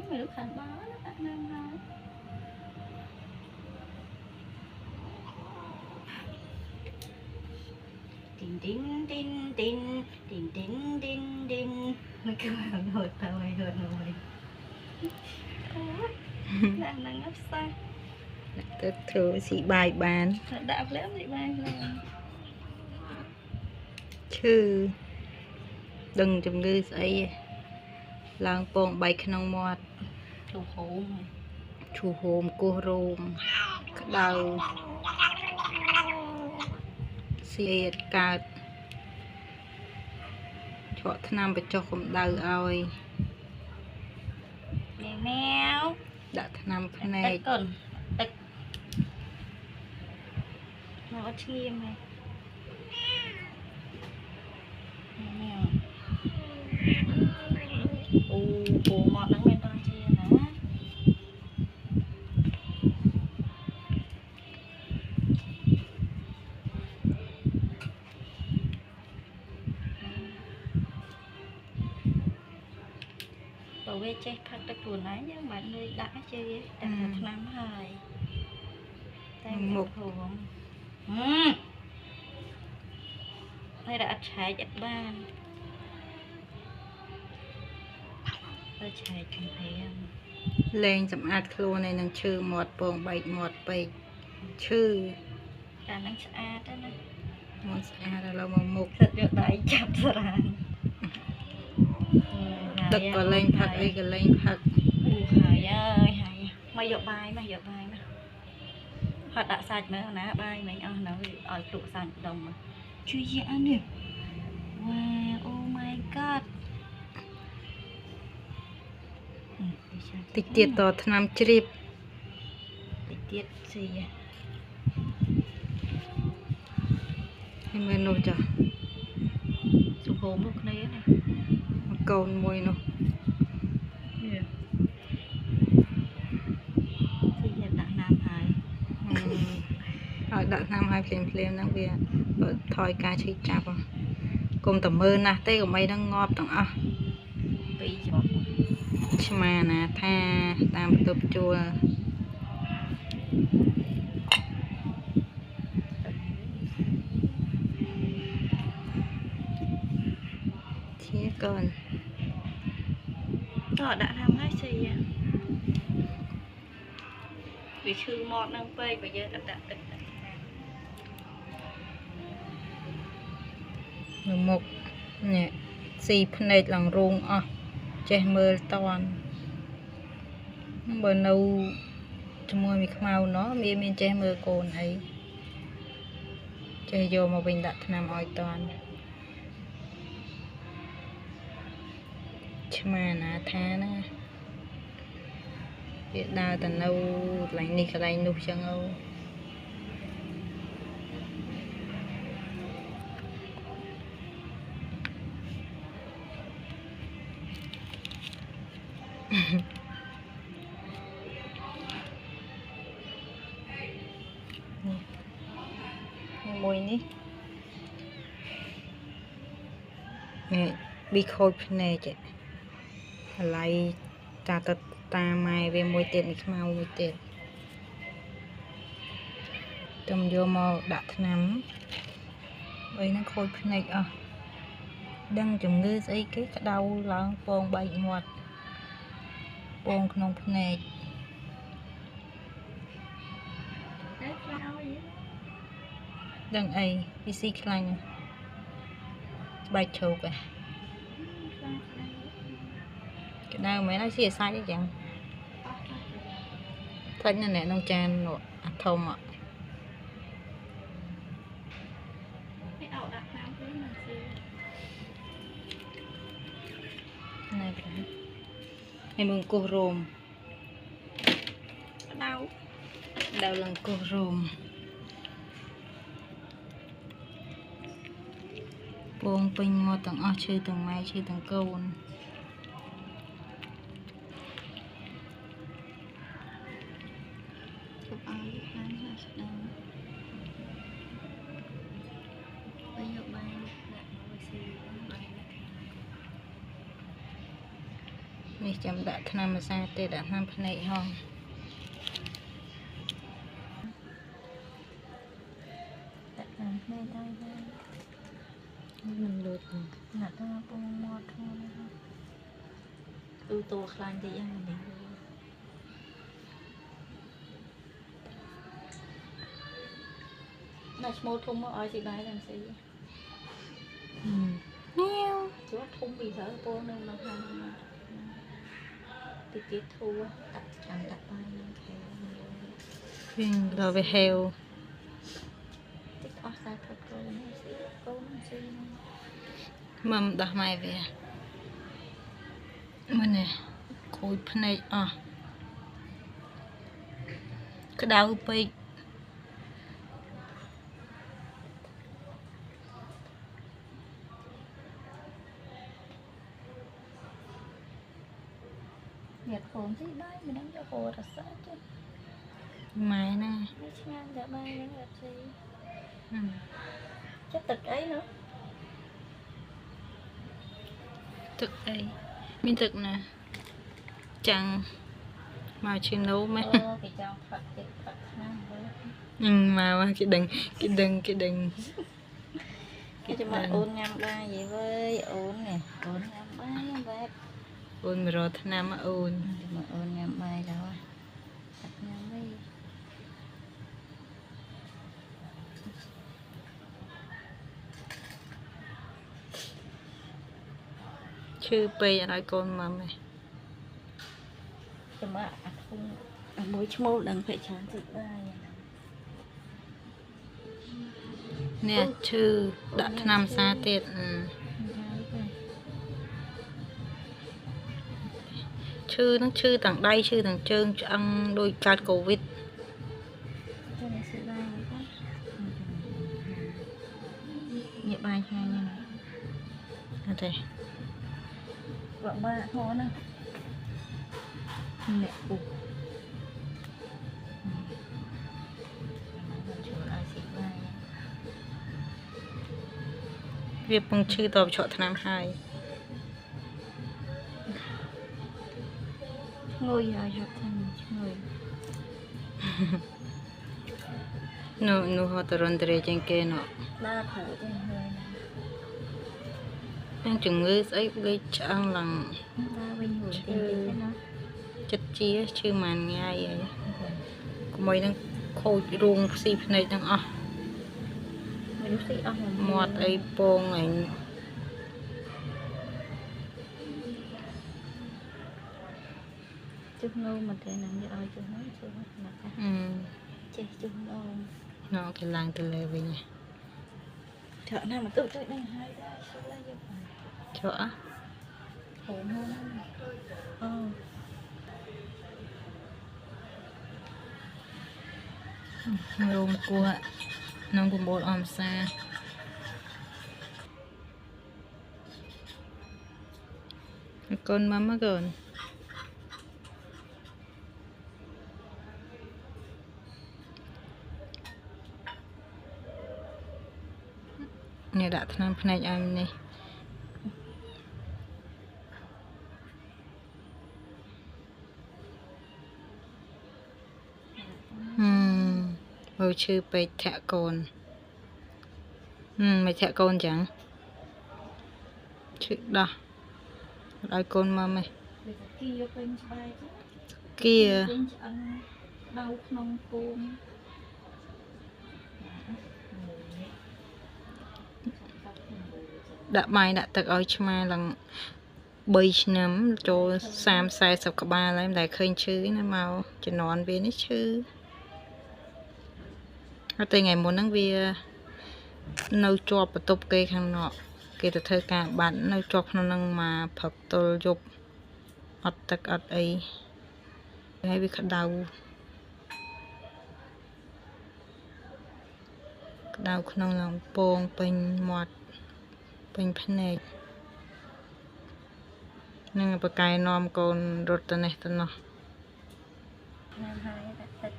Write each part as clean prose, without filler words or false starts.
ไม่รู้ขันบ้าแล้วแต่นั่งหายตินตินตินตินตินตินตินตินมันคือแบบโหดไปโหดเลยนั่งงับซ่าទៅធ្វើស៊ីបាយបាន ដាក់ភ្លាមស៊ីបាយភ្លាម ឈឺដឹងជំងឺស្អីឡើងពងបែកក្នុងមាត់ ឈូហូម ឈូហូមគោះរោមក្តៅសៀតកើតឆក់ថ្នាំបញ្ចុះកម្ដៅឲ្យ แมว ដាក់ថ្នាំភ្នែ ទឹក ក កូនទឹកមកអត់ឈាមហ៎แมวអូពូមកហ្នឹងមានតន់ជាណាបើវាចេះផឹកទឹកខ្លួនឯងយើងមិនលួចដាក់ជឿតែថ្នាំហើយតែមុខហួងហើយដាក់អត់ឆែកអត់បានទៅឆែកកំភែង លែងសម្អាតខ្លួនឯនឹងឈឺមាត់ពងបែកមាត់ពេកឈឺ តែនឹងស្អាតណា មាត់ស្អាតឥឡូវមកមុខ ទឹកយកដៃចាប់ស្រាន ទឹកក៏លែងផឹកអីក៏លែងផឹក អូហើយអើយហើយមកយកបាយមកយកបាយមកហត់ដាក់សាច់មើលណាបាយមិញអស់នៅឲ្យភ្លក់សាច់ដុំជួយយានេះវ៉ាអូ my god តិចទៀតតថ្នាំជ្រាប តិចទៀតស៊ី ហើយមើលនោះចា សុភមមកគ្នាណា កូនមួយនោះ ស៊ីយកដាក់ណាមហើយ ឲ្យដាក់ថ្នាំឲ្យភ្លាមហ្នឹងវាបើថយការឈឺចាប់កុំតែមើលណាស់ទេកុំអីហ្នឹងងាប់ទាំងអស់ ពីរជាប់ ឆ្មាណាថាតាមបន្ទប់ជួលជាកូន ក៏ដាក់ណាមហើយស៊ីវាឈឺមាត់នឹងពេកបើយើងអត់ដាក់ទឹក នៅមុខនេះស៊ីភ្នែកឡើងរោងអស់ចេះមើលតន់បើនៅជាមួយមីខ្មៅណោះវាមានចេះមើលកូនអីចេះយកមកវិញដាក់ថ្នាំឲ្យតន់ឆ្មាណាថាហ្នឹងវាដើរទៅនៅកន្លែងនេះកន្លែងនោះចឹងអូ មួយនេះប៊ីខូចភ្នែកអាឡៃតាម៉ែវាមួយទៀតនេះខ្មៅមួយទៀតទំយកមកដាក់ថ្នាំបីហ្នឹងខូចភ្នែកអស់ដឹងជំងឺស្អីគេក្តៅឡើងពងបែកមាត់ពងក្នុងភ្នែក ដឹងអីពីស៊ីខ្លាញ់បែកឈោកក្តៅមែនហើយស៊ីសាច់អីចឹងថ្លាច់នៅអ្នកក្នុងចាននោះអាធំអ่ะ ไม่เอาដាក់น้ำด้วยมันสิ ណែប្រហែលហើយមើលគោះរោម ដៅ ដៅឡើងគោះរោមពងពេញមាត់ទាំងអស់ឈឺទាំងម៉ែឈឺទាំងកូន ជប់ឲ្យខាងហើយស្ដាំទៅយកបាយដាក់មកស៊ីបាយ នេះចាំដាក់ថ្នាំម្សៅទេដាក់ថ្នាំភ្នែកហងដាក់ថ្នាំភ្នែកទៅមិនលូតណាត់ទៅពងមាត់ធំទូខ្លាញ់តិចយ៉ាងនេះដាក់ឈ្មោះធំមកឲ្យស៊ីបាយដល់ស៊ីញ៉ាវជួធំពីទៅពងនៅក្នុងខាងតិចទៀតធូរដាក់ចាំដាក់បាយនឹងខែវិញដល់វាហេវតិចអស់សារផុតកូនស៊ីកូនស៊ីម៉មដោះម៉ែវាមើលនេះខូចភ្នែកអស់ក្តៅពេកញាត់កូនស៊ីបាយមិនដឹងយកហូររសើចម៉ែណាវាឆ្ងាញ់តែបាយហ្នឹងអត់ស៊ីចិត្តទឹកអីនោះទឹកអីមានទឹកណាចាំងមកឈីណូមែនគេចង់ផឹកទឹកផឹកឆ្នាំមើលមកគេដឹងគេចាំមកអូនញ៉ាំបាយយីវើយអូននេះអូនញ៉ាំបាយបែបអូនមករកថ្នាំអូនមកអូនញ៉ាំបាយដល់អត់ញ៉ាំវិញឈឺពេកអត់ឲ្យកូនមកទេចាំមកអាធំមួយឈ្មោះដឹងពេកច្រើនតិចបាយនេះឈឺដាក់ថ្នាំសាទៀតឈឺនឹងឈឺទាំងដៃឈឺទាំងជើងឆ្អឹងដូចកើតកូវីដចាំស៊ីបាយហ្នឹងញ៉ាំបាយឆ្ងាញ់ណាស់អត់ទេបើមកហោណាអ្នកពុកវាពងឈឺតបឆក់ថ្នាំហើយងុយហើយហាត់ថាងុយនោះហត់រនត្រេជាងគេណោះដើរគ្រូទេហើយនឹងជំងឺស្អីលេចឆ្អឹងឡើងដើរវិញហួរទេណាចិត្តជាឈឺមួយថ្ងៃហើយកុំឲ្យនឹងខូចរូងផ្ស៊ីភ្នែកទាំងអស់មិនស៊ីអស់មាត់អីពងអីជុះនោមមកតែនឹងយកឲ្យជុះនោមជុះណាចេះជុះនោមណោគេឡើងទៅលើវិញឆក់ណាមកទៅនឹងហើយដែរជុះឡើងយកឆក់ហូនហូនរោមគួរក្នុង9អង្សាកូនមកកូននេះដាក់ថ្នាំភ្នែកឲ្យនេះឈឺពេកធាក់កូនមិនធាក់កូនចឹងឈឺដោះឲ្យកូនមកមិនគៀពេញស្បែកគៀពេញឆ្អឹងដៅក្នុងពងដាក់បាយដាក់ទឹកឲ្យឆ្មាឡើង3ឆ្នាំចូល30-40ក្បាលហើយមិនដែលឃើញឈឺណាមកជំនាន់វានេះឈឺតែថ្ងៃមុនហ្នឹងវានៅជាប់បន្ទប់គេខាងណោះគេទៅធ្វើការបាត់នៅជាប់ក្នុងហ្នឹងមកព្រឹកទល់យប់អត់ទឹកអត់អីហើយវាក្តៅក្នុងឡើងពងពេញមាត់ពេញភ្នែកនឹងបកាយនាំកូនរត់ទៅនេះទៅនោះញ៉ាំហើយដាក់ទឹក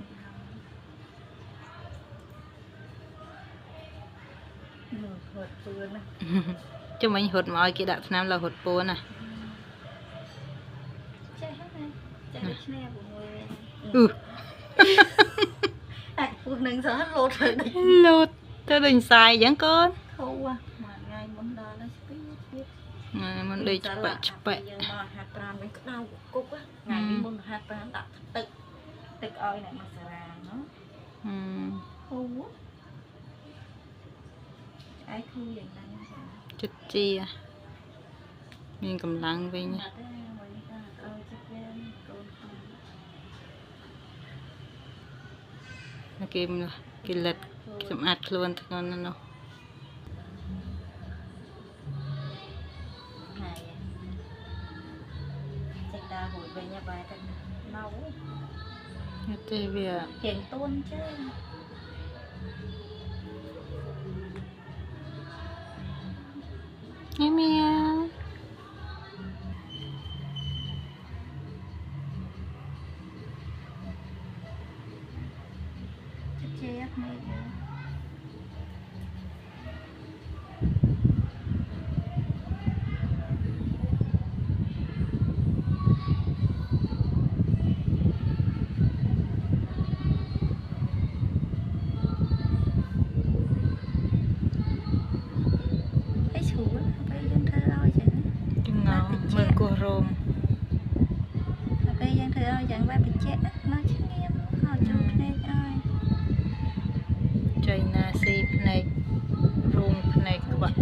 ហត់ពួនណាជុំវិញរត់មកឲ្យគេដាក់ថ្នាំលើរត់ពួនណា nè của người ừ cuộc nâng gió lột rồi đấy lột cho đình xài vẫn con khâu à mà ngày muốn đó nó biết mình đi chụp bẹ giờ mà hạt tràn với cái đau của cúc á ngày đi muốn hạt tràn đặt tự tự ơi này mà xà nó khâu á ai thu vậy này chút chia mình cầm lăng về nha kim là cái lật chậm ạt luôn thì con nó ta hồi về nhà bài thật mau thế về hiện tôn chứ nghe mèo chết mày mình cô rôm bây giờ thưa ơi chẳng ba bị chết nó chứ nghiêm họ chụp này ơi chơi na si này rôm này các bạn